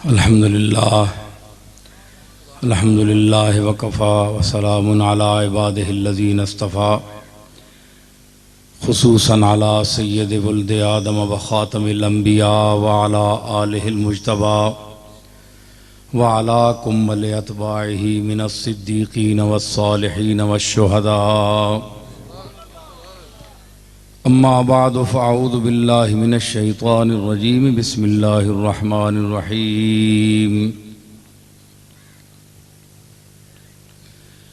अल्हम्दुलिल्लाह वकफ़ा वसलामुन अला इबादिहिल्लज़ीना इस्तफ़ा खुसूसन अला सय्यदि वुल्दि आदम व ख़ातमिल अंबिया व अला आलिहिल मुज्तबा व अला कुम्मल अतबाइहि मिनस सिद्दीक़ीन वस्सालिहीन वश्शुहदा। अम्मा बअद फ़अऊज़ु बिल्लाहि मिनश शैतानिर रजीम बिस्मिल्लाहिर रहमानिर रहीम।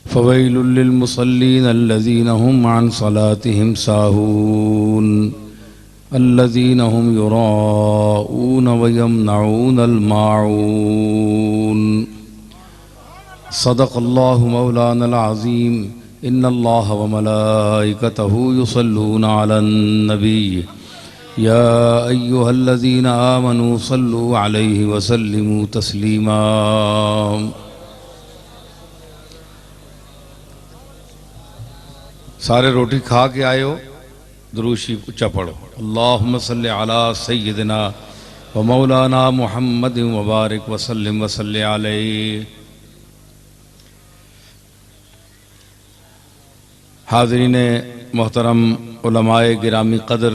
फ़वैलुल लिल मुसल्लीन अल्लज़ीना हुम अन सलातिहिम साहून अल्लज़ीना हुम युराऊन व यमनऊनल माऊन। सदक़ल्लाहु मौलानल अज़ीम। इन्नल्लाह व मलाइकतहु युसल्लूना अलन नबी या अय्युहल्लज़ीना आमनू सल्लु अलैहि व सल्लिमू तस्लीमा। सारे रोटी खा के आए हो, दुरूद शरीफ उच्चा पढ़ो। अल्लाहुम्मा सल्लि अला सय्यिदिना व मौलाना मुहम्मदिन व बारिक व सल्लिम व सल्लि अलैहि। हाज़रीन मोहतरम, उलमाए गिरामी कदर,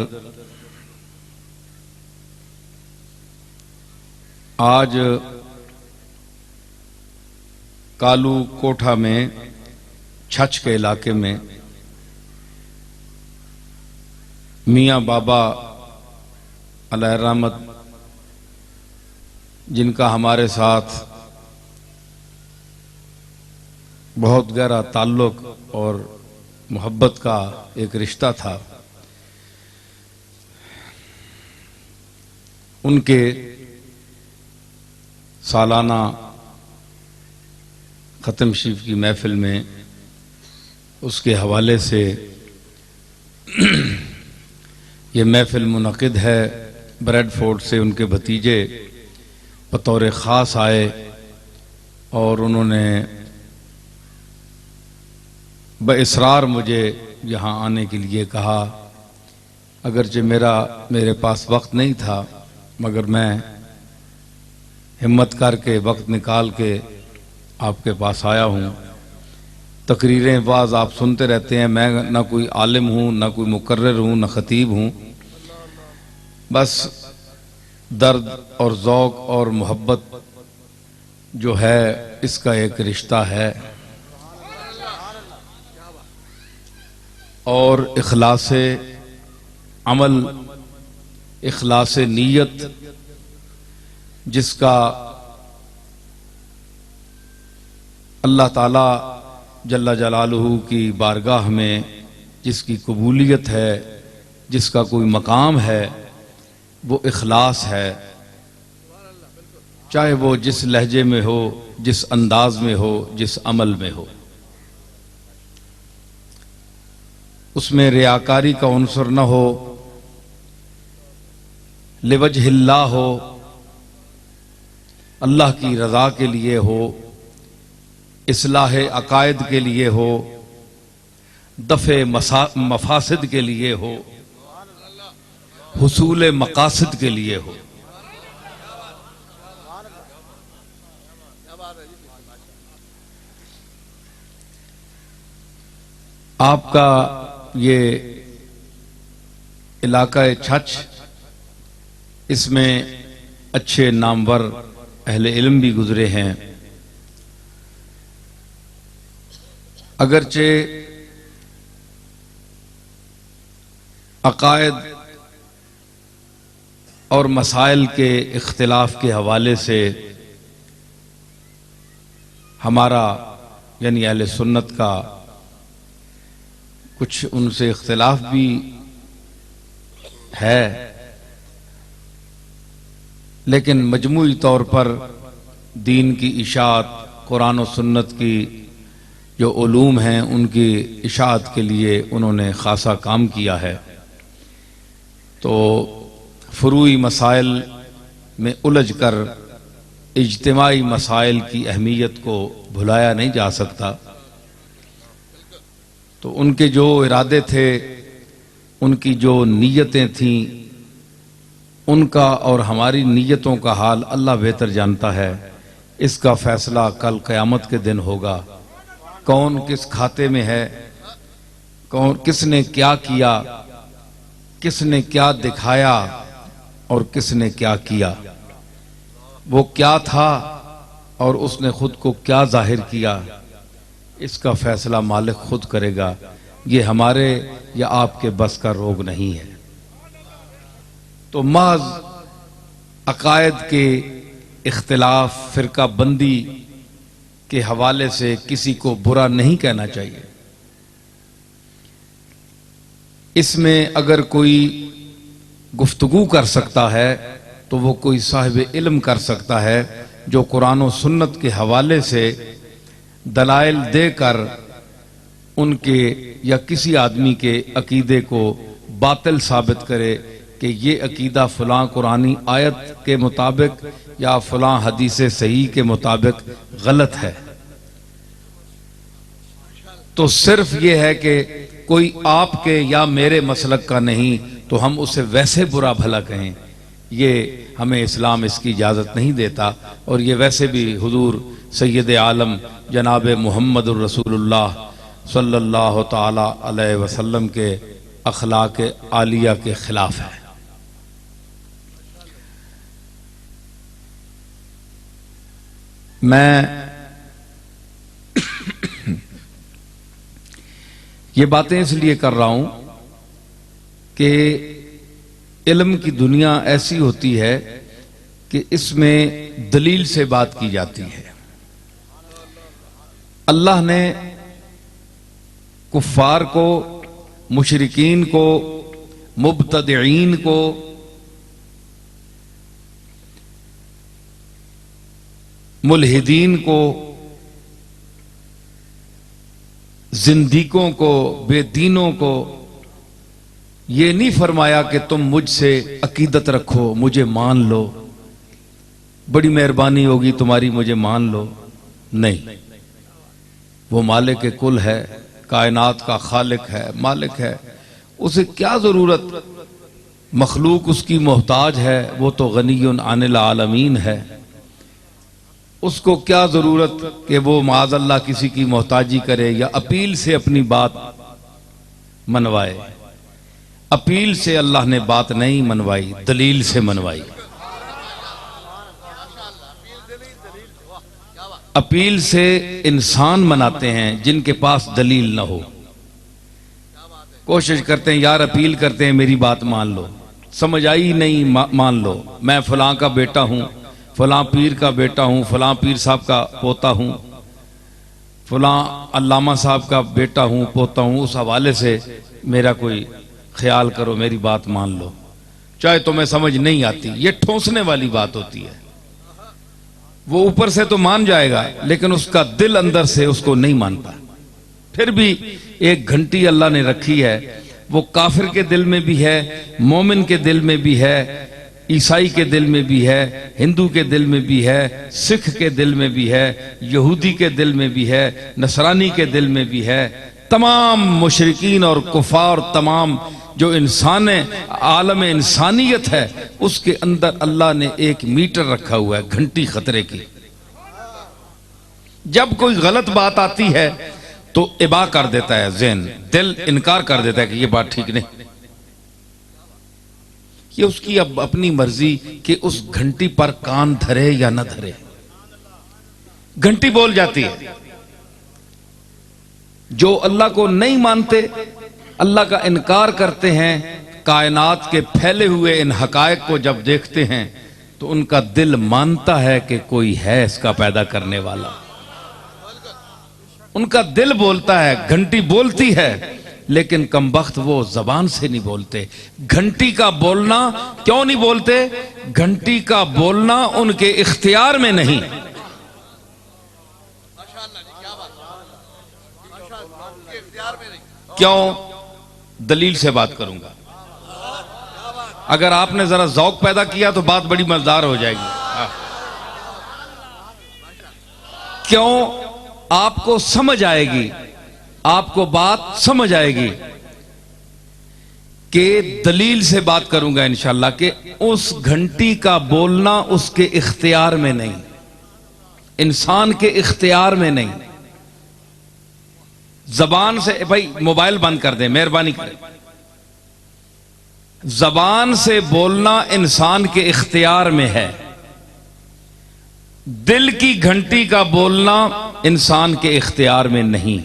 आज कालू कोठा में छछ के इलाके में मियाँ बाबा अलैहि रहमत, जिनका हमारे साथ बहुत गहरा ताल्लुक और मोहब्बत का एक रिश्ता था, उनके सालाना ख़त्म शरीफ की महफिल में उसके हवाले से ये महफिल मुनक़िद है। ब्रैडफोर्ड से उनके भतीजे बतौर ख़ास आए और उन्होंने बइसरार मुझे यहाँ आने के लिए कहा। अगरचे मेरे पास वक्त नहीं था, मगर मैं हिम्मत करके वक्त निकाल के आपके पास आया हूँ। तकरीरें बाज़ आप सुनते रहते हैं, मैं ना कोई आलिम हूँ, ना कोई मुकर्रर हूँ, ना ख़तीब हूँ। बस दर्द और ज़ौक़ और मोहब्बत जो है, इसका एक रिश्ता है और इखलासे अमल, इखलासे नीयत, जिसका अल्लाह ताला जल्ला जलालुहू की बारगाह में जिसकी कबूलियत है, जिसका कोई मकाम है, वो इखलास है। चाहे वो जिस लहजे में हो, जिस अंदाज में हो, जिस अमल में हो, उसमें रियाकारी का उन्सर न हो, लिवजहिल्लाह हो, अल्लाह की रज़ा के लिए हो, इस्लाह अकायद के लिए हो, दफ़े मफासिद के लिए हो, हुसूल मकासिद के लिए हो। आपका ये इलाका छछ, इसमें अच्छे नामवर अहले इल्म भी गुजरे हैं। अगरचे अकायद और मसाइल के इख्तिलाफ के हवाले से हमारा यानी अहले सुन्नत का कुछ उनसे इख्तिलाफ भी है, लेकिन मजमूई तौर पर दीन की इशाअत, कुरान और सुन्नत की जो उलूम हैं, उनकी इशाअत के लिए उन्होंने खासा काम किया है। तो फुरूई मसाइल में उलझ कर इज्तिमाई मसाइल की अहमियत को भुलाया नहीं जा सकता। तो उनके जो इरादे थे, उनकी जो नीयतें थीं, उनका और हमारी नीयतों का हाल अल्लाह बेहतर जानता है। इसका फैसला कल क़यामत के दिन होगा। कौन किस खाते में है, कौन किसने क्या किया, किसने क्या दिखाया और किसने क्या किया, वो क्या था और उसने खुद को क्या जाहिर किया, इसका फैसला मालिक खुद करेगा। ये हमारे या आपके बस का रोग नहीं है। तो महज अकायद के इख्तिलाफ, फिरका बंदी के हवाले से किसी को बुरा नहीं कहना चाहिए। इसमें अगर कोई गुफ्तगू कर सकता है तो वो कोई साहिब इल्म कर सकता है जो कुरान और सुन्नत के हवाले से दलाइल देकर उनके या किसी आदमी के अकीदे को बातिल साबित करे कि ये अकीदा फलां कुरानी आयत के मुताबिक या फलां हदीस सही के मुताबिक गलत है। तो सिर्फ ये है कि कोई आपके या मेरे मसलक का नहीं तो हम उसे वैसे बुरा भला कहें, ये हमें इस्लाम इसकी इजाज़त नहीं देता। और ये वैसे भी हुजूर सैयद आलम जनाब मुहम्मद रसूलुल्लाह सल्लल्लाहु ताला अलैहि वसल्लम के अखलाक आलिया के खिलाफ है। मैं ये बातें इसलिए कर रहा हूं कि इल्म की दुनिया ऐसी होती है कि इसमें दलील से बात की जाती है। अल्लाह ने कुफ्फार को, मुशरिकीन को, मुब्तदईन को मुल्हिदीन को, जिंदीकों को, बेदीनों को ये नहीं फरमाया कि तुम मुझसे अकीदत रखो, मुझे मान लो, बड़ी मेहरबानी होगी तुम्हारी, मुझे मान लो। नहीं, वो मालिक कुल है, कायनात का खालिक है, मालिक है, उसे क्या जरूरत, मखलूक उसकी मोहताज है, वो तो गनीयुन अनिल आलमीन है, उसको क्या जरूरत कि वो माज़अल्लाह किसी की मोहताजी करे या अपील से अपनी बात मनवाए। अपील से अल्लाह ने बात नहीं मनवाई, दलील से मनवाई। अपील से इंसान मनाते हैं जिनके पास दलील ना हो। कोशिश करते हैं यार, अपील करते हैं मेरी बात मान लो, समझ आई नहीं, मान लो, मैं फलां का बेटा हूं, फलां पीर का बेटा हूं, फलां पीर साहब का पोता हूं, फलां अल्लामा साहब का बेटा हूं, पोता हूं, उस हवाले से मेरा कोई ख्याल करो, मेरी बात मान लो, चाहे तुम्हें समझ नहीं आती। ये ठोंसने वाली बात होती है। वो ऊपर से तो मान जाएगा लेकिन उसका दिल अंदर से उसको नहीं मानता। फिर भी एक घंटी अल्लाह ने रखी है, वो काफिर के दिल में भी है, मोमिन के दिल में भी है, ईसाई के दिल में भी है, हिंदू के दिल में भी है, सिख के दिल में भी है, यहूदी के दिल में भी है, नसरानी के दिल में भी है। तमाम मुशरिकीन और कुफार, तमाम जो इंसान आलम इंसानियत है, उसके अंदर अल्लाह ने एक मीटर रखा हुआ है, घंटी खतरे की। जब कोई गलत बात आती है तो इबा कर देता है ज़हन, दिल इनकार कर देता है कि ये बात ठीक नहीं। ये उसकी अब अपनी मर्जी कि उस घंटी पर कान धरे या न धरे। घंटी बोल जाती है। जो अल्लाह को नहीं मानते, अल्लाह का इनकार करते हैं, कायनात के फैले हुए इन हकायक को जब देखते हैं तो उनका दिल मानता है कि कोई है इसका पैदा करने वाला। उनका दिल बोलता है, घंटी बोलती है, लेकिन कमबख्त वो जबान से नहीं बोलते। घंटी का बोलना क्यों नहीं बोलते? घंटी का बोलना उनके इख्तियार में नहीं। क्यों? दलील से बात करूंगा। अगर आपने जरा जौक पैदा किया तो बात बड़ी मजेदार हो जाएगी। क्यों? आपको समझ आएगी, आपको बात समझ आएगी कि दलील से बात करूंगा इंशाल्लाह कि उस घंटी का बोलना उसके इख्तियार में नहीं, इंसान के इख्तियार में नहीं। जबान से, भाई मोबाइल बंद कर दे मेहरबानी करें। जबान से बोलना इंसान के इख्तियार में है, दिल की घंटी का बोलना इंसान के इख्तियार में नहीं।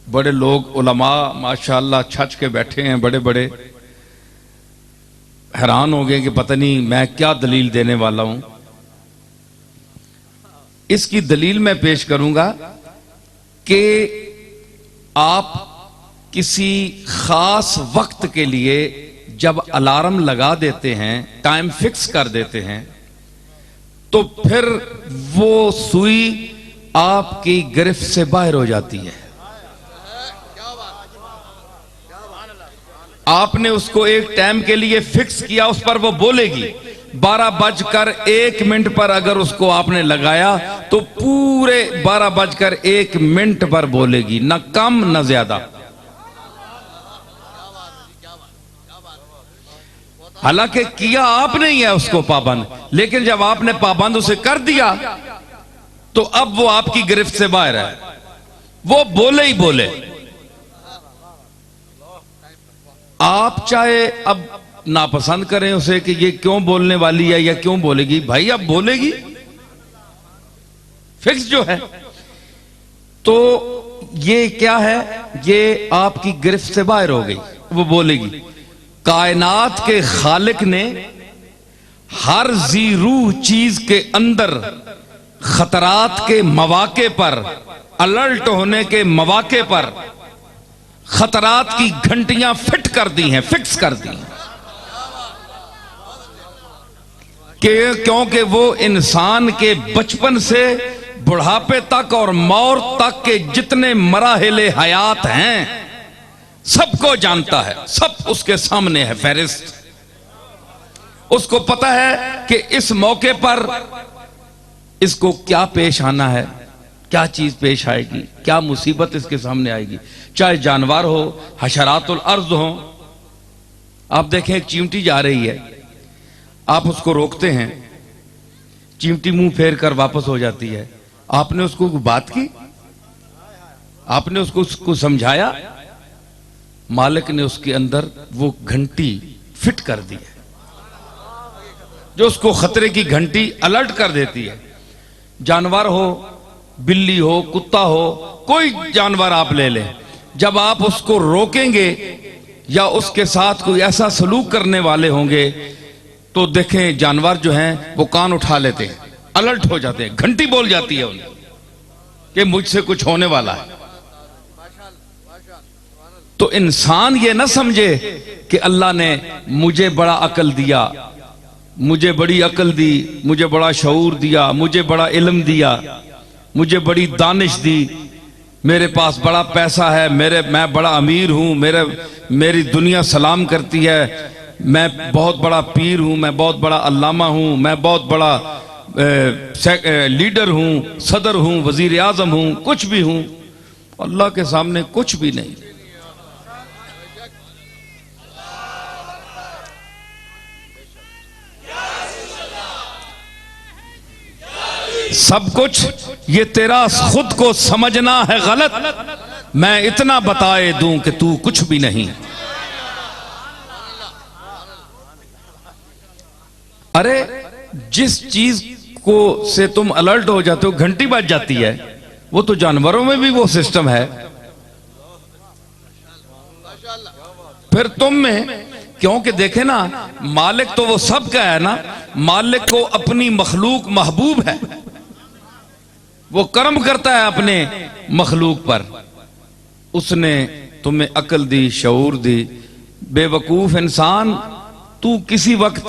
बड़े लोग उलमा माशाअल्लाह छच के बैठे हैं, बड़े बड़े, हैरान हो गए कि पता नहीं मैं क्या दलील देने वाला हूं। इसकी दलील मैं पेश करूंगा कि आप किसी खास वक्त के लिए जब अलार्म लगा देते हैं, टाइम फिक्स कर देते हैं, तो फिर वो सुई आपकी गिरफ्त से बाहर हो जाती है। आपने उसको एक टाइम के लिए फिक्स किया, उस पर वो बोलेगी। 12:01 पर अगर उसको आपने लगाया तो पूरे 12:01 पर बोलेगी, ना कम ना ज्यादा। हालांकि किया आपने ही है उसको पाबंद, लेकिन जब आपने पाबंद उसे कर दिया तो अब वो आपकी गिरफ्त से बाहर है, वो बोले ही बोले। आप चाहे अब नापसंद करें उसे कि ये क्यों बोलने वाली है या क्यों बोलेगी, भाई अब बोलेगी, फिक्स जो है। तो ये क्या है, ये आपकी गिरफ्त से बाहर हो गई, वो बोलेगी। कायनात के खालिक ने हर जी रूह चीज के अंदर खतरात के मौके पर, अलर्ट होने के मौके पर खतरात की घंटियां फिट कर दी हैं, फिक्स कर दी हैं, क्योंकि वो इंसान के बचपन से बुढ़ापे तक और मौत तक के जितने मराहिले हयात हैं सबको जानता है, सब उसके सामने है फहरिस्त। उसको पता है कि इस मौके पर इसको क्या पेश आना है, क्या चीज पेश आएगी, क्या मुसीबत इसके सामने आएगी। चाहे जानवर हो, हशरातुल अर्ज हो। आप देखें एक चींटी जा रही है, आप उसको रोकते हैं, चींटी मुंह फेर कर वापस हो जाती है। आपने उसको बात की, आपने उसको समझाया, मालिक ने उसके अंदर वो घंटी फिट कर दी है जो उसको खतरे की घंटी अलर्ट कर देती है। जानवर हो, बिल्ली हो, कुत्ता हो, कोई जानवर आप ले लें, जब आप उसको रोकेंगे या उसके साथ कोई ऐसा सलूक करने वाले होंगे तो देखें जानवर जो हैं वो कान उठा लेते हैं, अलर्ट हो जाते हैं, घंटी बोल जाती है उन्हें कि मुझसे कुछ होने वाला है। तो इंसान ये ना समझे कि अल्लाह ने मुझे बड़ा अकल दिया, मुझे बड़ी अकल दी, मुझे बड़ा शऊर दिया, मुझे बड़ा इल्म दिया, मुझे बड़ी दानिश दी, मेरे पास बड़ा पैसा है, मैं बड़ा अमीर हूं, मेरी दुनिया सलाम करती है, मैं बहुत बड़ा पीर हूं, मैं बहुत बड़ा अल्लामा हूं, मैं बहुत बड़ा लीडर हूं, सदर हूं, वजीर आजम हूं, कुछ भी हूं। अल्लाह के सामने कुछ भी नहीं। सब कुछ ये तेरा खुद को समझना है गलत, मैं इतना बताए दूं कि तू कुछ भी नहीं। अरे जिस चीज को से तुम अलर्ट हो जाते हो, घंटी बज जाती है, वो तो जानवरों में भी वो सिस्टम है, फिर तुम में क्योंकि देखे ना, मालिक तो वो सब का है ना, मालिक को अपनी मखलूक महबूब है, वो कर्म करता है अपने मखलूक पर। उसने तुम्हें अकल दी, शऊर दी। बेवकूफ इंसान, तू किसी वक्त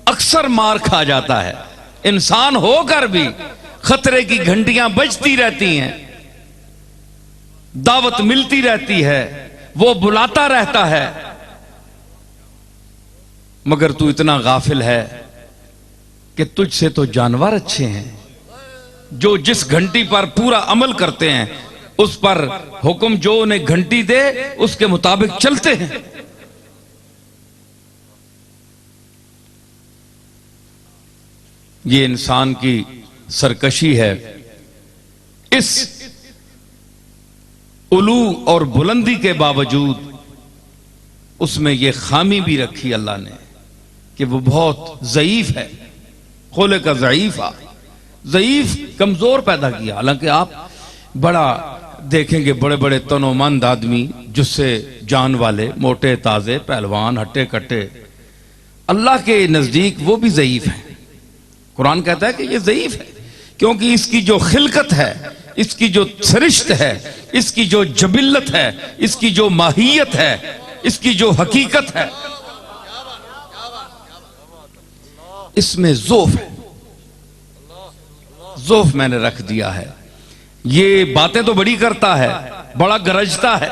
अक्सर मार खा जाता है, इंसान होकर भी खतरे की घंटियां बजती रहती हैं, दावत मिलती रहती है, वो बुलाता रहता है, मगर तू इतना गाफिल है कि तुझसे तो जानवर अच्छे हैं जो जिस घंटी पर पूरा अमल करते हैं, उस पर हुक्म जो उन्हें घंटी दे उसके मुताबिक चलते हैं। ये इंसान की सरकशी है। इस उलू और बुलंदी के बावजूद उसमें यह खामी भी रखी अल्लाह ने कि वो बहुत ज़ईफ है, खोले का ज़ईफ कमजोर पैदा किया। हालांकि आप बड़ा देखेंगे बड़े बड़े तनोमंद आदमी जिससे जान वाले, मोटे ताजे, पहलवान, हट्टे कट्टे, अल्लाह के नजदीक वो भी ज़ईफ है। कुरान कहता है कि ये ज़ईफ है क्योंकि इसकी जो खिलकत है, इसकी जो सरिश्त है, इसकी जो जबिल्लत है, इसकी जो माहियत है, इसकी जो हकीकत है, इसमें ज़ोफ है। ज़ोफ मैंने रख दिया है। ये बातें तो बड़ी करता है, बड़ा गरजता है,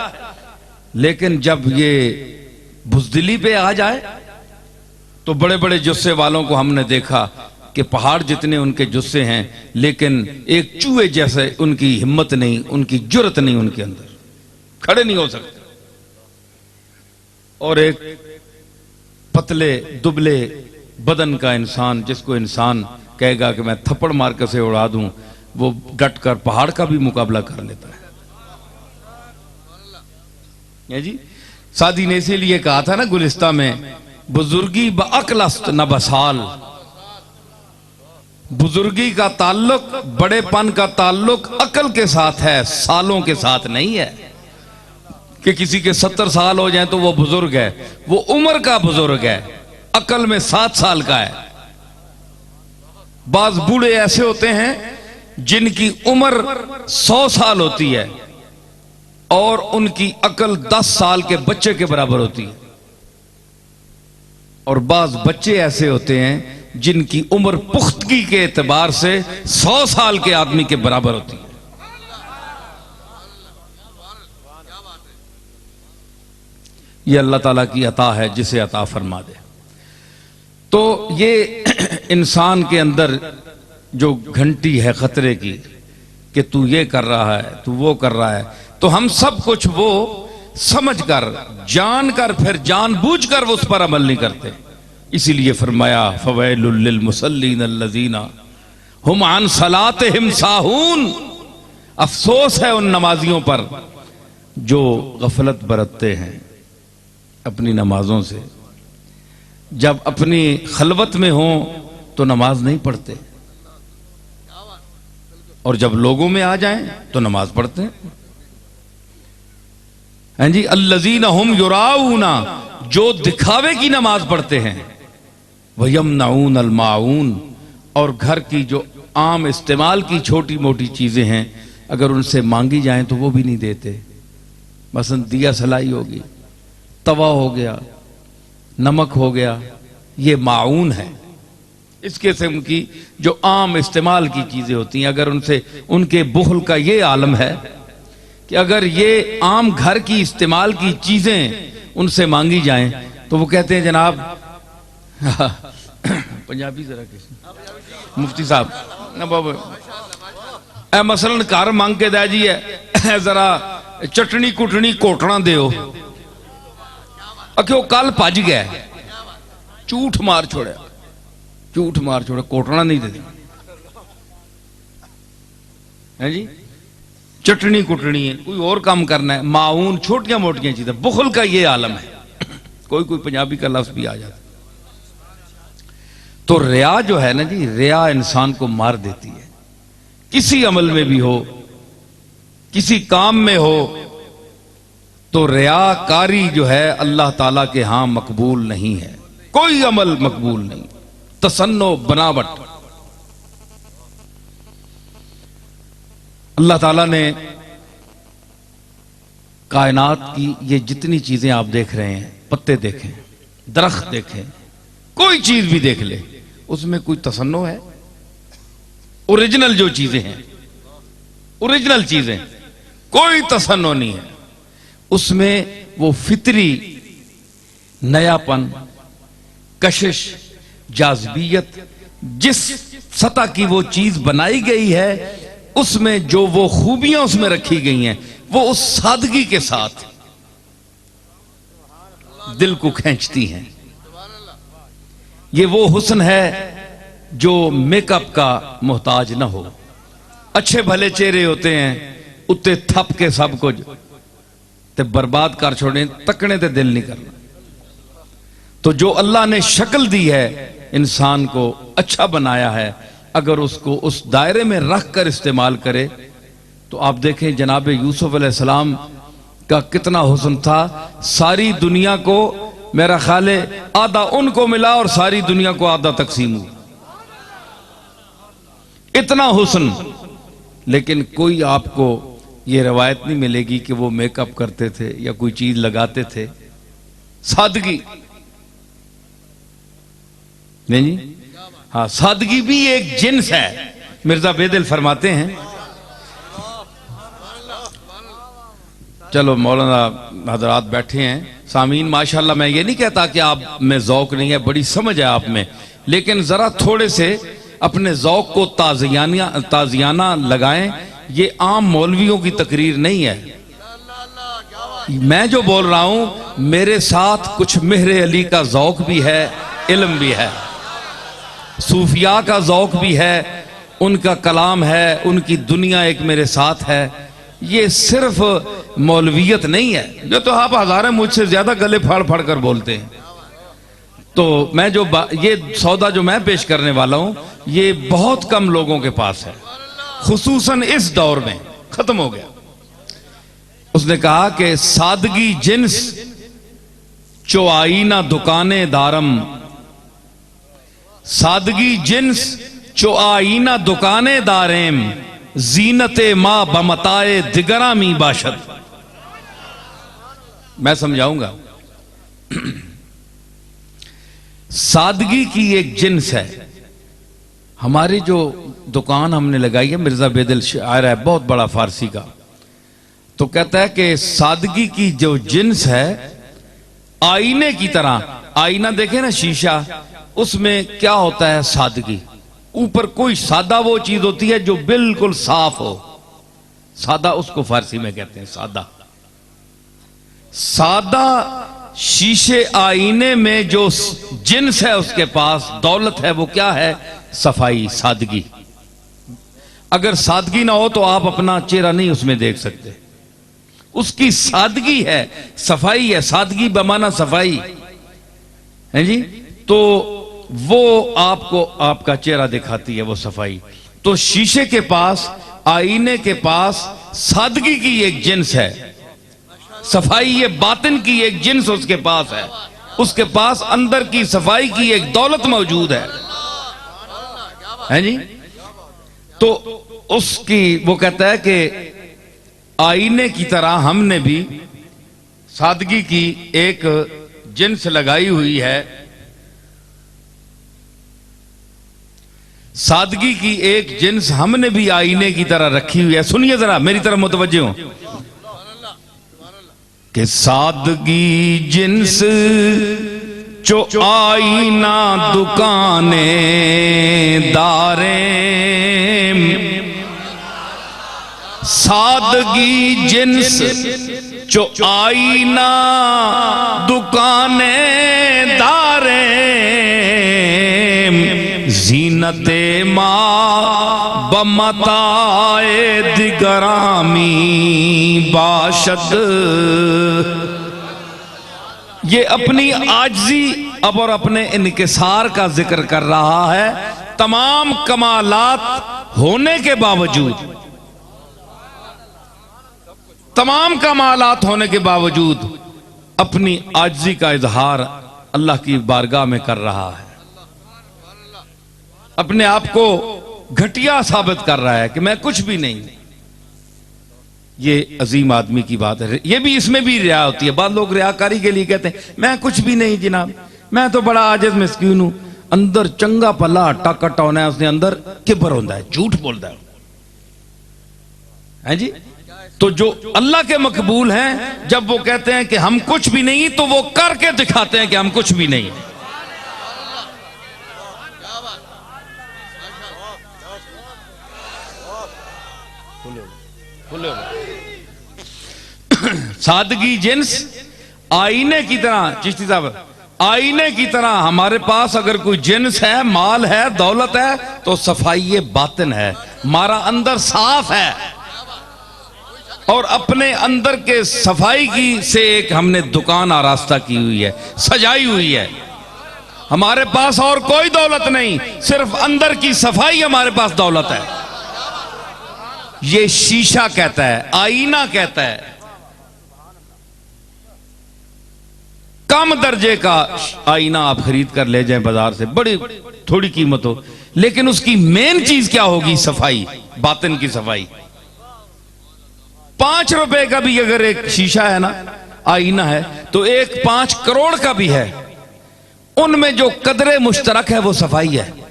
लेकिन जब ये बुज़दिली पे आ जाए तो बड़े बड़े जुस्से वालों को हमने देखा कि पहाड़ जितने उनके जुस्से हैं, लेकिन एक चूहे जैसे उनकी हिम्मत नहीं, उनकी जुर्रत नहीं उनके अंदर, खड़े नहीं हो सकते। और एक पतले दुबले बदन का इंसान, जिसको इंसान कहेगा कि मैं थप्पड़ मार के से उड़ा दूं, वो डट कर पहाड़ का भी मुकाबला कर लेता है जी। सादी ने इसीलिए कहा था ना गुलिस्ता में, बुजुर्गी ब अक्लस्त न बसाल। बुजुर्गी का ताल्लुक, बड़ेपन का ताल्लुक अकल के साथ है, सालों के साथ नहीं है कि किसी के 70 साल हो जाए तो वो बुजुर्ग है। वो उम्र का बुजुर्ग है, अकल में 7 साल का है। बाज बूढ़े ऐसे होते हैं जिनकी उम्र 100 साल होती है और उनकी अकल 10 साल के बच्चे के बराबर होती है। और बाज बच्चे ऐसे होते हैं जिनकी उम्र पुख्तगी के एतबार से 100 साल के आदमी के बराबर होती है। यह अल्लाह ताला की अता है, जिसे अता फरमा दे। तो ये इंसान के अंदर जो घंटी है खतरे की कि तू ये कर रहा है, तू वो कर रहा है, तो हम सब कुछ वो समझकर, जानकर, फिर जानबूझकर वो उस पर अमल नहीं करते। इसीलिए फरमाया फवैलुल लिल मुसल्लीन अल्लज़ीना हुम अन सलातिहिम साहून। अफसोस है उन नमाजियों पर जो गफलत बरतते हैं अपनी नमाजों से। जब अपनी खलवत में हो तो नमाज नहीं पढ़ते, और जब लोगों में आ जाएं तो नमाज पढ़ते हैं जी। अल्लज़ीना हुम युराऊना, जो दिखावे की नमाज पढ़ते हैं, वयमनऊन अल माऊन, और घर की जो आम इस्तेमाल की छोटी मोटी चीजें हैं अगर उनसे मांगी जाएं तो वो भी नहीं देते। मसलन दिया सलाई होगी, तवा हो गया, नमक हो गया, ये माऊन है। इस किस्म की जो आम इस्तेमाल की चीजें होती हैं, अगर उनसे, उनके बुखल का ये आलम है कि अगर ये आम घर की इस्तेमाल की चीजें उनसे मांगी जाएं तो वो कहते हैं जनाब पंजाबी जरा किसी मुफ्ती साहब ना बाबा मसलन घर मांग के दे जी है जरा चटनी कुटनी कोटना दो, अक्यों कल भज गया, झूठ मार छोड़ा, झूठ मार छोड़ा, कोटना नहीं दे है जी। चटनी कुटनी है, कोई और काम करना है, माऊन, छोटियां मोटियां चीजें। बुखल का ये आलम है। कोई कोई पंजाबी का लफ्ज भी आ जाता। तो रिया जो है ना जी, रिया इंसान को मार देती है। किसी अमल में भी हो, किसी काम में हो, तो रियाकारी जो है अल्लाह ताला के यहां मकबूल नहीं है। कोई अमल मकबूल नहीं। तसन्नो, बनावट। अल्लाह ताला ने कायनात की ये जितनी चीजें आप देख रहे हैं, पत्ते देखें, दरख्त देखें, कोई चीज भी देख ले, उसमें कोई तसन्नो है? ओरिजिनल जो चीजें हैं, ओरिजिनल चीजें, कोई तसन्नो नहीं है उसमें। वो फितरी नयापन, कशिश, जाज़बियत, जिस सतह की वो चीज बनाई गई है, उसमें जो वो खूबियां उसमें रखी गई हैं वो उस सादगी के साथ दिल को खींचती हैं। ये वो हुस्न है जो मेकअप का मोहताज ना हो। अच्छे भले चेहरे होते हैं, उत्ते थप के सब कुछ ते बर्बाद कर छोड़े, तकने ते दिल नहीं करना। तो जो अल्लाह ने शक्ल दी है, इंसान को अच्छा बनाया है, अगर उसको उस दायरे में रख कर इस्तेमाल करे तो आप देखें जनाब यूसुफ अलैहिस्सलाम का कितना हुस्न था। सारी दुनिया को मेरा ख्याल है आधा उनको मिला और सारी दुनिया को आधा तकसीम हुआ, इतना हुस्न। लेकिन कोई आपको ये रवायत नहीं मिलेगी कि वो मेकअप करते थे या कोई चीज लगाते थे। सादगी नहीं जी, हाँ, सादगी भी एक जिन्स है। मिर्जा बेदिल फरमाते हैं, चलो मौलाना हजरात बैठे हैं, सामीन माशाल्लाह, मैं ये नहीं कहता कि आप में जौक नहीं है, बड़ी समझ है आप में, लेकिन जरा थोड़े से अपने जौक को ताजियाना लगाएं। ये आम मौलवियों की तकरीर नहीं है। मैं जो बोल रहा हूं मेरे साथ कुछ मेहरे अली का जौक भी है, इल्म भी है, सूफिया का जौक भी है, उनका कलाम है, उनकी दुनिया एक मेरे साथ है। ये सिर्फ मौलवियत नहीं है जो तो आप हजारे मुझसे ज्यादा गले फाड़ फाड़ कर बोलते हैं। तो मैं जो ये सौदा जो मैं पेश करने वाला हूं ये बहुत कम लोगों के पास है, खुसूसन इस दौर में खत्म हो गया। उसने कहा कि सादगी जिन्स चो आईना दुकाने दारम, सादगी जिन्स चो आईना दुकाने दारेम, जीनते मां बमताए दिगरामी बाशद। मैं समझाऊंगा। सादगी की एक जिन्स है। हमारी जो दुकान हमने लगाई है, मिर्जा बेदिल शायर है बहुत बड़ा फारसी का, तो कहता है कि सादगी की जो जिन्स है आईने की तरह। आईना देखे ना, शीशा, उसमें क्या होता है? सादगी। ऊपर कोई सादा वो चीज होती है जो बिल्कुल साफ हो, सादा उसको फारसी में कहते हैं सादा। सादा शीशे आईने में जो जिन्स है उसके पास, दौलत है, वो क्या है? सफाई, सादगी। अगर सादगी ना हो तो आप अपना चेहरा नहीं उसमें देख सकते। उसकी सादगी है, सफाई है, सादगी बमाना सफाई है जी। तो वो आपको आपका चेहरा दिखाती है, वो सफाई। तो शीशे के पास, आईने के पास सादगी की एक जिन्स है, सफाई ये बातिन की एक जिन्स उसके पास है। उसके पास अंदर की सफाई की एक दौलत मौजूद है जी। तो उसकी वो कहता है कि आईने की तरह हमने भी सादगी की एक जिन्स लगाई हुई है, सादगी की एक जिन्स हमने भी आईने की तरह रखी हुई है। सुनिए जरा, मेरी तरफ मुतवज्जे हो कि सादगी जिन्स जो आईना दुकाने दारे, सादगी जिन्स जो आईना दुकाने दारे, जीनते मां बमताए दिगरामी बाशद। ये अपनी आजिज़ी अब और अपने इनकिसार का जिक्र कर रहा है। तमाम कमालात होने के बावजूद, तमाम कमालात होने के बावजूद अपनी आजिज़ी का इजहार अल्लाह की बारगाह में कर रहा है। अपने आप को घटिया साबित कर रहा है कि मैं कुछ भी नहीं। ये अजीम आदमी की बात है। ये भी, इसमें भी रिया होती है। बाद लोग रियाकारी के लिए कहते हैं मैं कुछ भी नहीं जनाब, मैं तो बड़ा आजिज़ मिस्कीन हूं। अंदर चंगा पला आटा कट्टा होना है, उसने अंदर किबर होता है, झूठ बोलता है जी। तो जो अल्लाह के मकबूल हैं, जब वो कहते हैं कि हम कुछ भी नहीं, तो वो करके दिखाते हैं कि हम कुछ भी नहीं। सादगी जिन्स आईने की तरह, चिश्ती साहब, आईने की तरह हमारे पास अगर कोई जिन्स है, माल है, दौलत है, तो सफाई बातिन है, हमारा अंदर साफ है। और अपने अंदर के सफाई की से एक हमने दुकान आरास्ता की हुई है, सजाई हुई है। हमारे पास और कोई दौलत नहीं, सिर्फ अंदर की सफाई हमारे पास दौलत है। ये शीशा कहता है, आईना कहता है। कम दर्जे का आईना आप खरीद कर ले जाएं बाजार से, बड़ी थोड़ी कीमत हो, लेकिन उसकी मेन चीज क्या होगी? सफाई, बातिन की सफाई। 5 रुपए का भी अगर एक शीशा है ना, आईना है, तो एक 5 करोड़ का भी है, उनमें जो कदरे मुश्तरक है वो सफाई है।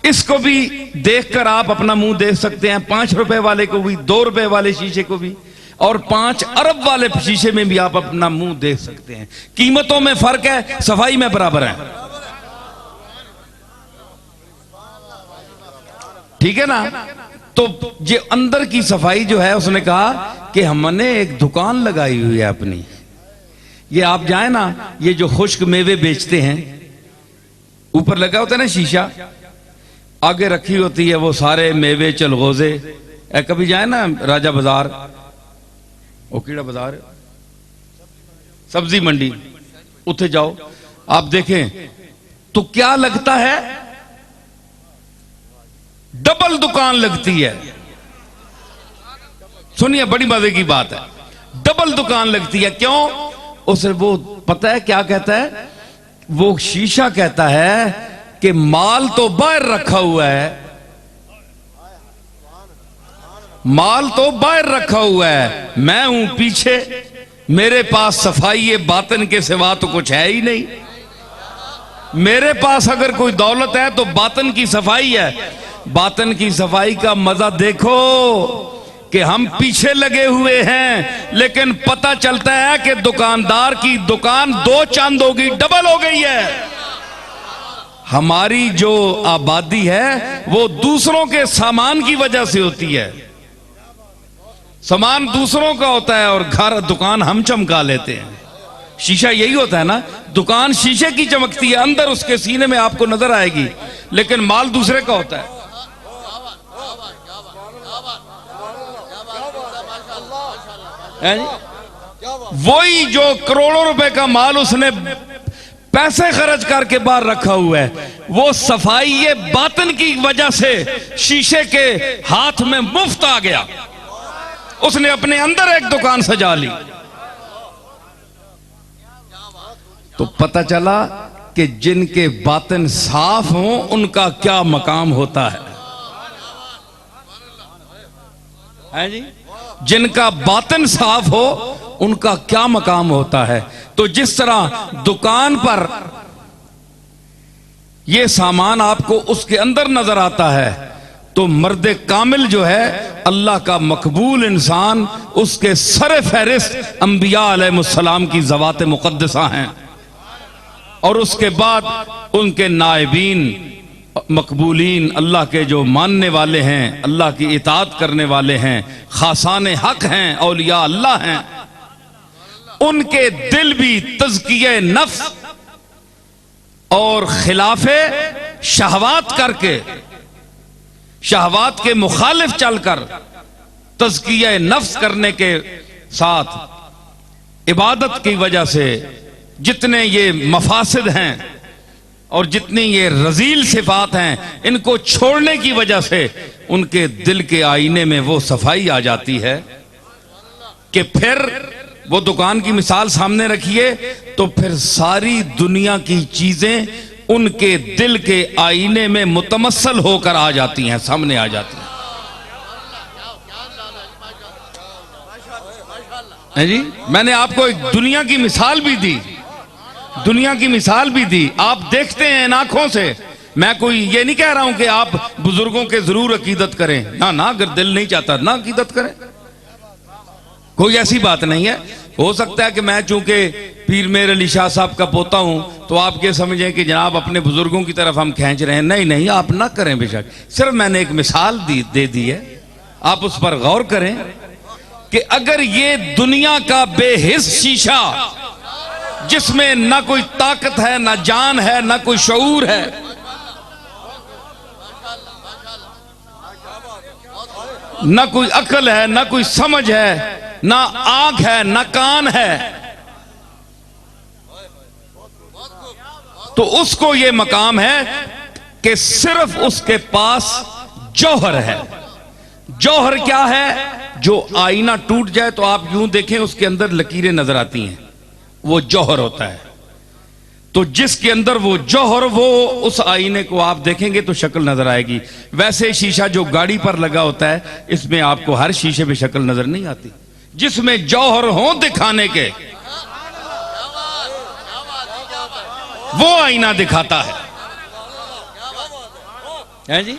इसको भी देखकर आप अपना मुंह देख सकते हैं, 5 रुपए वाले को भी, 2 रुपए वाले शीशे को भी, और 5 अरब वाले शीशे में भी आप अपना मुंह देख सकते हैं। कीमतों में फर्क है, सफाई में बराबर है। ठीक है ना? तो ये अंदर की सफाई जो है, उसने कहा कि हमने एक दुकान लगाई हुई है अपनी। ये आप जाए ना, ये जो खुश्क मेवे बेचते हैं, ऊपर लगा होता है ना शीशा, आगे रखी होती है वो सारे मेवे, चलगोजे। कभी जाए ना राजा बाजार, वो कीड़ा बाजार, सब्जी मंडी, उठे जाओ, आप देखें तो क्या लगता है? डबल दुकान लगती है। सुनिए, बड़ी मजे की बात है, डबल दुकान लगती है। क्यों? उसे वो पता है क्या कहता है? वो शीशा कहता है कि माल तो बाहर रखा हुआ है, माल तो बाहर रखा हुआ है, मैं हूं पीछे, मेरे पास सफाई बातिन के सिवा तो कुछ है ही नहीं। मेरे पास अगर कोई दौलत है तो बातिन की सफाई है। बातिन की सफाई का मजा देखो कि हम पीछे लगे हुए हैं, लेकिन पता चलता है कि दुकानदार की दुकान 2 चांद होगी, डबल हो गई है। हमारी जो आबादी है वो दूसरों के सामान की वजह से होती है। सामान दूसरों का होता है और घर, दुकान हम चमका लेते हैं। शीशा यही होता है ना, दुकान शीशे की चमकती है, अंदर उसके सीने में आपको नजर आएगी, लेकिन माल दूसरे का होता है। वही जो करोड़ों रुपए का माल उसने पैसे खर्च करके बाहर रखा हुआ है, वो सफाई ये बातिन की वजह से शीशे के हाथ में मुफ्त आ गया। उसने अपने अंदर एक दुकान सजा ली। तो पता चला कि जिनके बातिन साफ हों उनका क्या मकाम होता है जी? जिनका बातिन साफ हो उनका क्या मकाम होता है। तो जिस तरह दुकान पर यह सामान आपको उसके अंदर नजर आता है, तो मर्द कामिल जो है, अल्लाह का मकबूल इंसान, उसके सर फहरिस्त अंबिया अलैहिस्सलाम की ज़वात मुक़द्दसा हैं, और उसके बाद उनके नायबीन मकबूलीन, अल्लाह के जो मानने वाले हैं, अल्लाह की इताअत करने वाले हैं, खासाने हक हैं, औलिया अल्लाह हैं, उनके दिल भी तज़किये नफ्स और खिलाफे शहवात करके, शहवात के मुखालिफ चलकर, तज़किये नफ्स करने के साथ इबादत की वजह से जितने ये मफासिद हैं और जितनी ये रजील सिफात हैं, इनको छोड़ने की वजह से उनके दिल के आईने में वो सफाई आ जाती है कि फिर वो दुकान की मिसाल सामने रखिए, तो फिर सारी दुनिया की चीजें उनके दिल के आईने में मुतमस्सल होकर आ जाती हैं, सामने आ जाती हैं जी। मैंने आपको एक दुनिया की मिसाल भी दी, दुनिया की मिसाल भी दी, आप देखते हैं इन आंखों से। मैं कोई ये नहीं कह रहा हूं कि आप बुजुर्गों के जरूर अकीदत करें, ना ना, अगर दिल नहीं चाहता ना अकीदत करें, कोई ऐसी बात नहीं है। हो सकता है कि मैं चूंकि पीर मेर अली शाह साहब का पोता हूं तो आप ये समझें कि जनाब अपने बुजुर्गों की तरफ हम खींच रहे हैं। नहीं नहीं, आप ना करें बेशक, सिर्फ मैंने एक मिसाल दे दी है। आप उस पर गौर करें कि अगर ये दुनिया का बेहिस शीशा जिसमें ना कोई ताकत है, ना जान है, ना कोई शऊर है, ना कोई अकल है, ना कोई समझ है, ना आंख है, ना कान है, तो उसको ये मकाम है कि सिर्फ उसके पास जौहर है। जौहर क्या है? जो आईना टूट जाए तो आप यूं देखें उसके अंदर लकीरें नजर आती हैं, वो जौहर होता है। तो जिसके अंदर वो जौहर, वो उस आईने को आप देखेंगे तो शक्ल नजर आएगी। वैसे शीशा जो गाड़ी पर लगा होता है, इसमें आपको हर शीशे पे शक्ल नजर नहीं आती। जिसमें जौहर हो दिखाने के, वो आईना दिखाता है जी।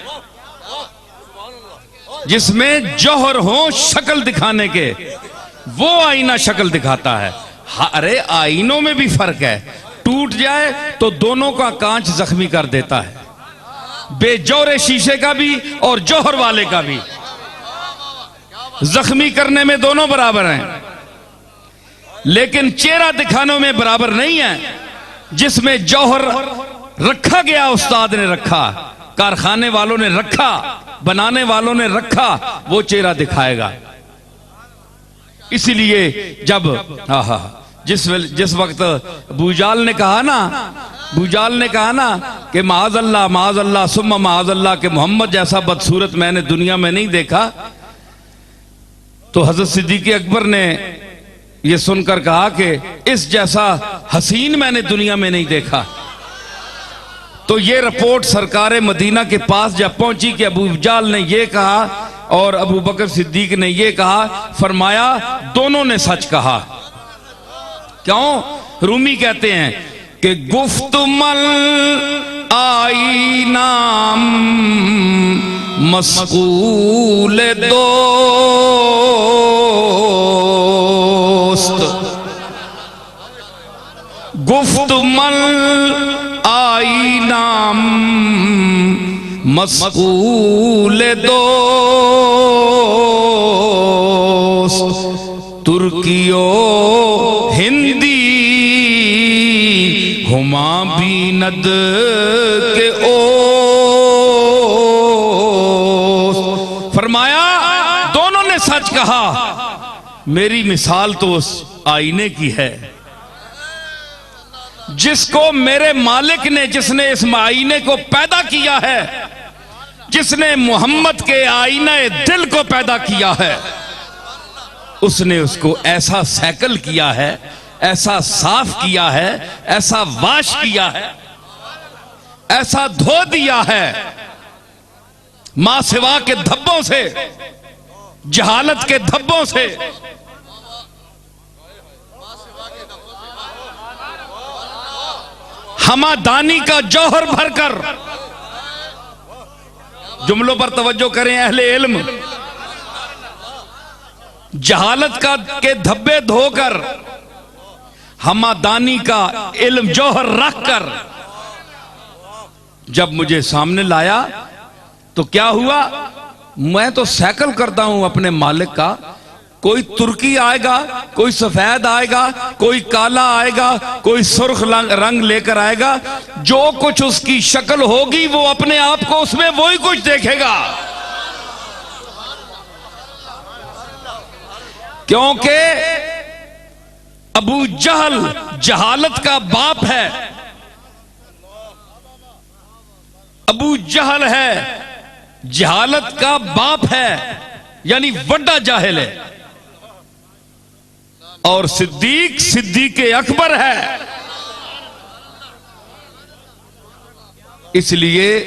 जिसमें जौहर हो शक्ल दिखाने के, वो आईना शक्ल दिखाता है। अरे आईनों में भी फर्क है, टूट जाए तो दोनों का कांच जख्मी कर देता है, बेजौरे शीशे का भी और जौहर वाले का भी जख्मी करने में दोनों बराबर हैं, लेकिन चेहरा दिखाने में बराबर नहीं है। जिसमें जौहर रखा गया, उस्ताद ने रखा, कारखाने वालों ने रखा, बनाने वालों ने रखा, वो चेहरा दिखाएगा। इसीलिए जब जिस वक्त बूजाल ने कहा ना कि माज़अल्लाह सुम्मा माज़अल्लाह के मोहम्मद जैसा बदसूरत मैंने दुनिया में नहीं देखा, तो हजरत सिद्दीक़ अकबर ने यह सुनकर कहा कि इस जैसा हसीन मैंने दुनिया में नहीं देखा। तो ये रिपोर्ट सरकारे मदीना के पास जब पहुंची कि अबू जाल ने ये कहा और अबू बकर सिद्दीक ने ये कहा, फरमाया दोनों ने सच कहा। क्यों? रूमी कहते हैं कि गुफ्तमल आई नाम मस्कूल दोस्त, गुफ्तमल आई नाम मस्कूल दोस्त, तुर्कियो हिंदी हुमा बीनद के ओस। फरमाया दोनों ने सच कहा। मेरी मिसाल तो उस आईने की है जिसको मेरे मालिक ने, जिसने इस आईने को पैदा किया है, जिसने मोहम्मद के आईने दिल को पैदा किया है, उसने उसको ऐसा सैकल किया है, ऐसा साफ किया है, ऐसा वाश किया है, ऐसा धो दिया है, मां सिवा के धब्बों से, जहालत के धब्बों से। हमादानी का जौहर भरकर, जुमलों पर तवज्जो करें अहले इल्म, जहालत का के धब्बे धोकर, हमादानी का इल्म जौहर रखकर जब मुझे सामने लाया तो क्या हुआ? मैं तो सैकल करता हूं अपने मालिक का। कोई तुर्की आएगा, कोई सफेद आएगा, कोई काला आएगा, कोई सुर्ख रंग लेकर आएगा, जो कुछ उसकी शक्ल होगी वो अपने आप को उसमें वही कुछ देखेगा, क्योंकि अबू जहल जहालत का बाप है। अबू जहल है, जहालत का बाप है, यानी बड़ा जाहिल है। और सिद्दीक सिद्दीक अकबर है। इसलिए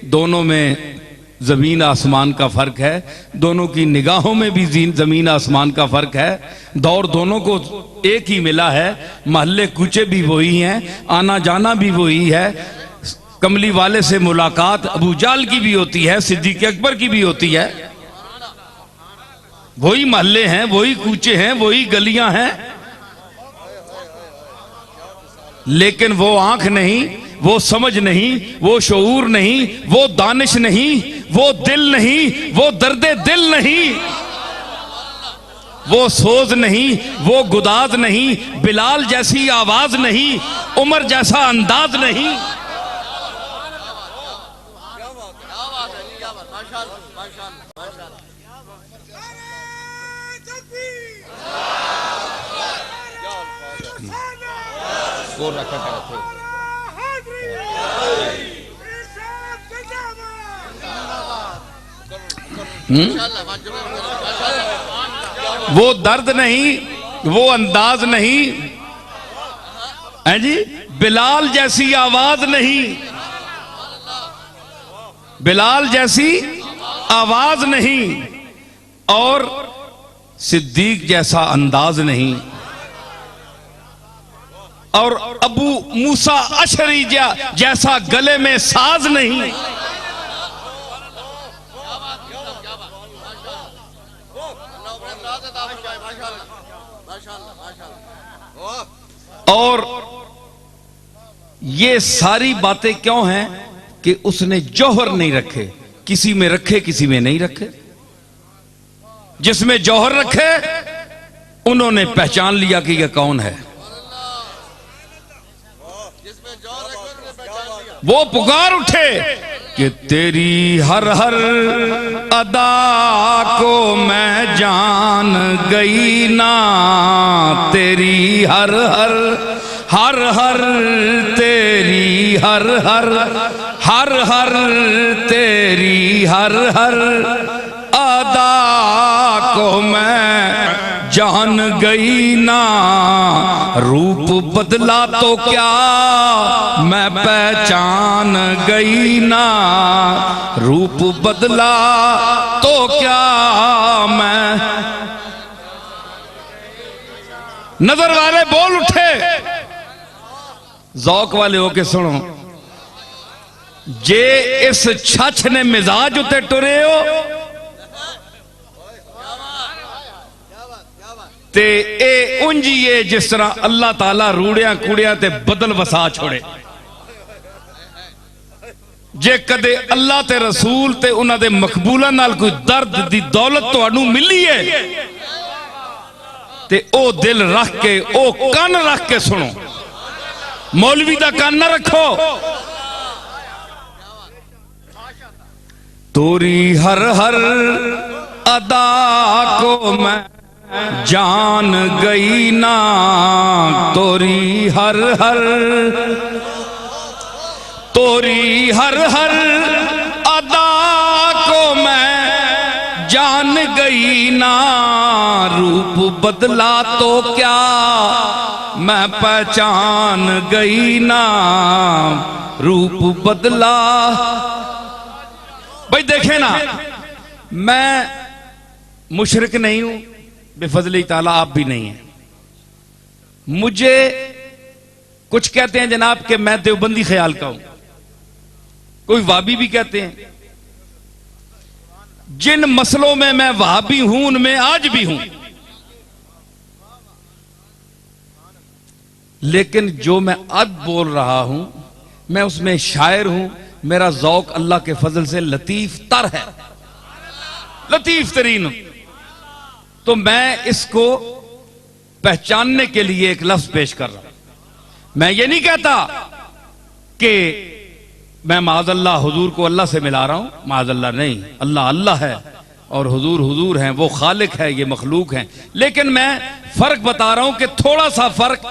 दोनों में जमीन आसमान का फर्क है, दोनों की निगाहों में भी जमीन आसमान का फर्क है। दौर दोनों को एक ही मिला है, महल्ले कूचे भी वही हैं, आना जाना भी वही है। कमली वाले से मुलाकात अबू जाल की भी होती है, सिद्दीक अकबर की भी होती है। वही महल्ले हैं, वही कूचे हैं, वही गलियां हैं, लेकिन वो आंख नहीं, वो समझ नहीं, वो शऊर नहीं, वो दानिश नहीं, वो दिल नहीं, वो दर्दे दिल नहीं, वो सोज नहीं, वो गुदाज नहीं, बिलाल जैसी आवाज नहीं, उमर जैसा अंदाज नहीं। वो दर्द नहीं, वो अंदाज नहीं है जी, बिलाल जैसी आवाज नहीं, बिलाल जैसी आवाज नहीं, और सिद्दीक जैसा अंदाज नहीं, और अबू मूसा अशरी जैसा गले में साज नहीं। और ये सारी बातें क्यों हैं कि उसने जौहर नहीं रखे, किसी में रखे किसी में नहीं रखे। जिसमें जौहर रखे उन्होंने पहचान लिया कि यह कौन है। वो पुकार उठे कि तेरी हर हर अदा को मैं जान गई ना, तेरी हर हर हर हर तेरी हर हर हर हर तेरी हर हर अदा को मैं जान गई ना। रूप बदला तो क्या मैं पहचान गई ना, रूप बदला तो क्या मैं। नजर वाले बोल उठे, जौक वाले होके सुनो, जे इस छछ ने मिजाज उते टुरे हो ते ए उंजिए जिस तरह अल्लाह ताला रूड़िया कूड़िया ते बदल वसा छोड़े। जे कदे अल्लाह ते रसूल ते उन्हां दे मकबूलां नाल कोई दर्द दी दौलत तुहानू मिली है ते ओ दिल रख के, ओ कान रख के सुनो। मौलवी दा कान ना रखो। तोरी हर हर अदा को मैं जान गई ना, तोरी हर हर, तोरी हर हर अदा को मैं जान गई ना। रूप बदला तो क्या मैं पहचान गई ना, रूप बदला। भाई देखे ना, मैं मुशरिक नहीं हूं, बेफजली ताला आप भी नहीं है। मुझे कुछ कहते हैं जनाब कि मैं देवबंदी ख्याल का हूं, कोई वाबी भी कहते हैं। जिन मसलों में मैं वहाबी हूं उनमें आज भी हूं, लेकिन जो मैं अब बोल रहा हूं मैं उसमें शायर हूं। मेरा ज़ौक अल्लाह के फजल से लतीफ तर है, लतीफ तरीन। तो मैं इसको पहचानने के लिए एक लफ्ज पेश कर रहा हूं। मैं ये नहीं कहता कि मैं माज़अल्लाह हुजूर को अल्लाह से मिला रहा हूं, माज़अल्लाह नहीं, अल्लाह अल्लाह है और हुजूर हुजूर हैं, वो खालिक है, ये मखलूक हैं। लेकिन मैं फर्क बता रहा हूं कि थोड़ा सा फर्क।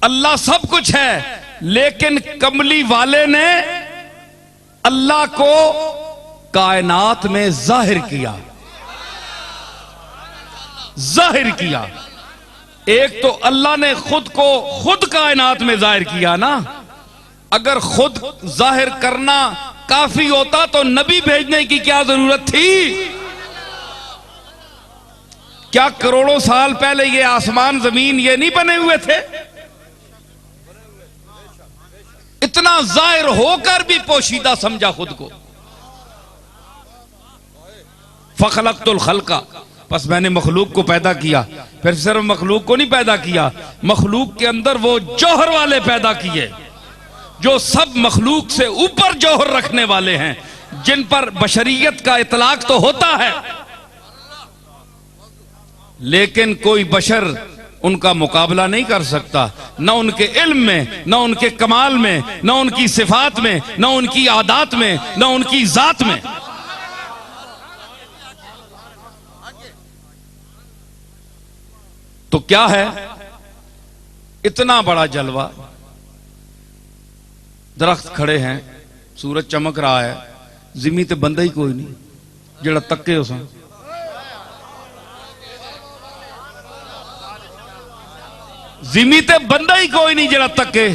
अल्लाह सब कुछ है, लेकिन कमली वाले ने अल्लाह को कायनात में जाहिर किया, जाहिर किया। एक तो अल्लाह ने खुद को खुद कायनात में जाहिर किया ना। अगर खुद जाहिर करना काफी होता तो नबी भेजने की क्या जरूरत थी? क्या करोड़ों साल पहले ये आसमान जमीन ये नहीं बने हुए थे? इतना जाहिर होकर भी पोशीदा समझा खुद को। फखलक्तुल खल्का, बस मैंने मखलूक को पैदा किया। फिर सिर्फ मखलूक को नहीं पैदा किया, मखलूक के अंदर वो जौहर वाले पैदा किए जो सब मखलूक से ऊपर जौहर रखने वाले हैं, जिन पर बशरियत का इतलाक तो होता है, लेकिन कोई बशर उनका मुकाबला नहीं कर सकता, न उनके इल्म में, न उनके कमाल में, न उनकी सिफात में, न उनकी आदात में, न उनकी जात में। तो क्या है इतना बड़ा जलवा, दरख्त खड़े हैं, सूरज चमक रहा है, जिमी ते बंदा ही कोई नहीं जेड़ा तक्के उस, जिमी ते बंदा ही कोई नहीं जेड़ा तक्के,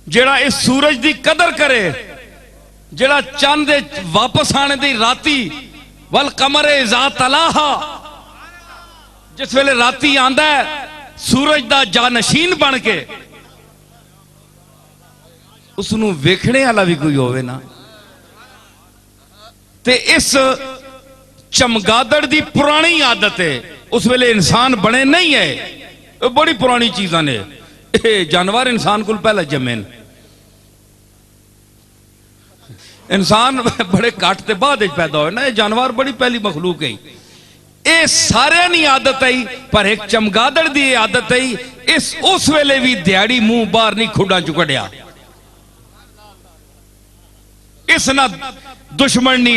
जेड़ा इस सूरज दी कदर करे, जेड़ा चंद दे वापस आने दी राती वल कमरे इज़ा तलाहा, जिस वेले राती आंदा है सूरज दा जानशीन बन के, उसनू वेखने वाला भी कोई होवे ना, ते इस चमगादड़ दी पुरानी आदत है, उस वेले इंसान बने नहीं है, बड़ी पुरानी चीज़ां ने, जानवर इंसान को पहले जमे, इंसान बड़े घट ते बाद पैदा होए ना, जानवर बड़ी पहली मखलूक है। ये सारे नी आदत आई, पर एक चमगादड़ दी आदत आई, इस उस वेले भी दिहाड़ी मुंह बाहर नहीं खुडा चु कढ़िया, इस ना दुश्मन नी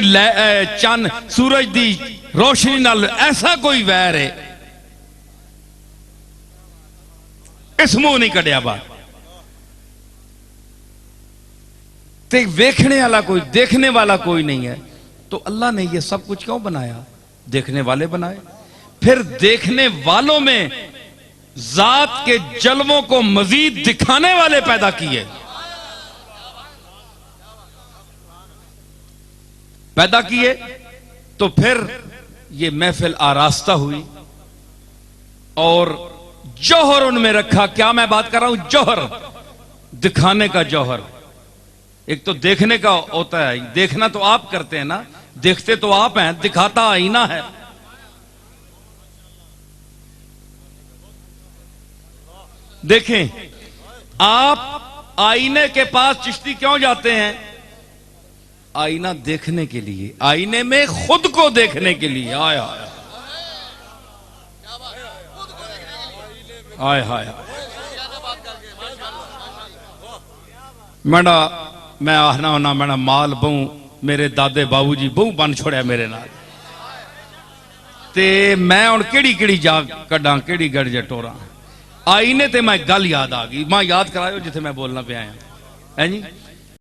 चन सूरज दी रोशनी नाल ऐसा कोई वैर है, इस मुंह नहीं कढ़िया बाहर। ते वेखने वाला कोई, देखने वाला कोई नहीं है, तो अल्लाह ने ये सब कुछ क्यों बनाया? देखने वाले बनाए, फिर देखने वालों में जात के जलवों को मजीद दिखाने वाले पैदा किए, तो फिर ये महफिल आरास्ता हुई और जौहर उनमें रखा। क्या मैं बात कर रहा हूं? जौहर, दिखाने का जौहर। एक तो देखने का होता है, देखना तो आप करते हैं ना, देखते तो आप हैं, दिखाता आईना है। देखें, आप आईने के पास चिश्ती क्यों जाते हैं? आईना देखने के लिए, आईने में खुद को देखने के लिए। आय हाय आय हाय, मैं आखना होना मैं माल बहु, मेरे दादे बाबू जी बहु बन छोड़िया मेरे नाल, ते मैं हुण केड़ी केड़ी जा कड्डां, केड़ी गड़ जटोरा। आईने ते मैं गल याद आ गई, मां याद करायो जिथे मैं बोलना पिया है जी।